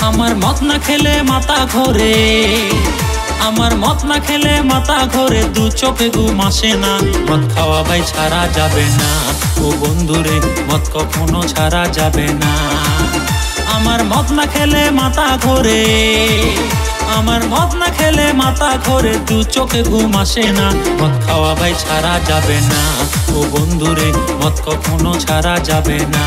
আমার মদ না খেলে মাথা ঘোরে, আমার মদ না খেলে মাথা ঘোরে, দু চোখে ঘুম আসে না। মদ খাওয়া ভাই ছাড়া যাবে না, ও বন্ধুরে মদ কখনো ছাড়া যাবে না। আমার মদ না খেলে মাথা ঘোরে, আমার মদ না খেলে মাথা ঘোরে, দু চোখে ঘুম আসে না। মদ খাওয়া ভাই ছাড়া যাবে না, ও বন্ধুরে মদ কখনো ছাড়া যাবে না।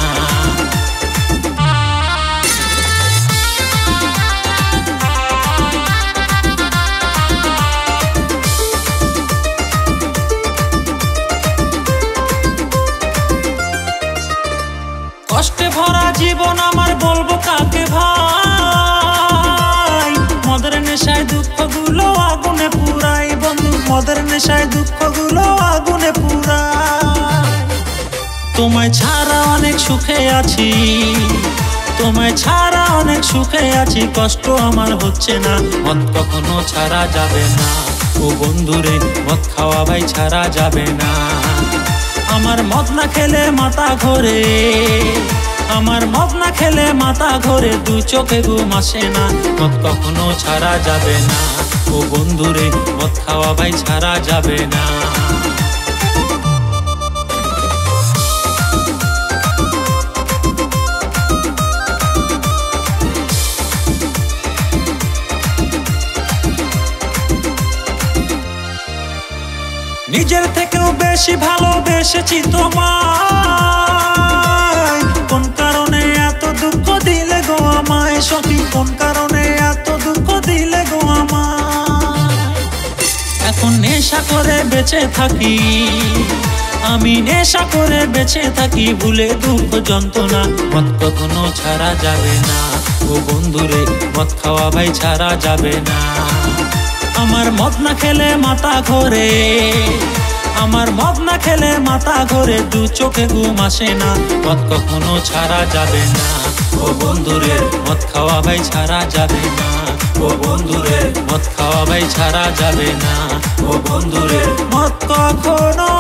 কষ্টে ভরা জীবন আমার, বলবো কাকে ভাই। মদের নেশায় দুঃখগুলো আগুনে পুরাই বন্ধু, মদের নেশায় দুঃখগুলো আগুনে পুরাই। তোমায় ছাড়া অনেক সুখে আছি, তোমায় ছাড়া অনেক সুখে আছি, কষ্ট আমার হচ্ছে না। মদ কখনো ছাড়া যাবে না, ও বন্ধুরে মদ খাওয়া ভাই ছাড়া যাবে না। আমার মদ না খেলে মাথা ঘোরে, আমার মদ না খেলে মাথা ঘোরে, দু চোখে ঘুম আসে না। মদ কখনো ছাড়া যাবে না, ও বন্ধুরে মদ খাওয়া ভাই ছাড়া যাবে না। নিজের থেকেও বেশি ভালোবেসেছি তোমায়, কোন কারণে এত দুঃখ দিলে গো আমায় সখী, কোন কারণে এত দুঃখ দিলে গো আমায়। এখন নেশা করে বেঁচে থাকি, আমি নেশা করে বেঁচে থাকি, ভুলে দুঃখ যন্ত্রণা। মদ কখনো ছাড়া যাবে না, ও বন্ধুরে মদ খাওয়া ভাই ছাড়া যাবে না। আমার মদ না খেলে মাথা ঘোরে, আমার মদ না খেলে মাথা ঘোরে, দু চোখে ঘুম আসে না। মদ কখনো ছাড়া যাবে না, ও বন্ধুরে মদ খাওয়া ভাই ছাড়া যাবে না। ও বন্ধুরে মদ খাওয়া ভাই ছাড়া যাবে না, ও বন্ধুরে মদ কখনো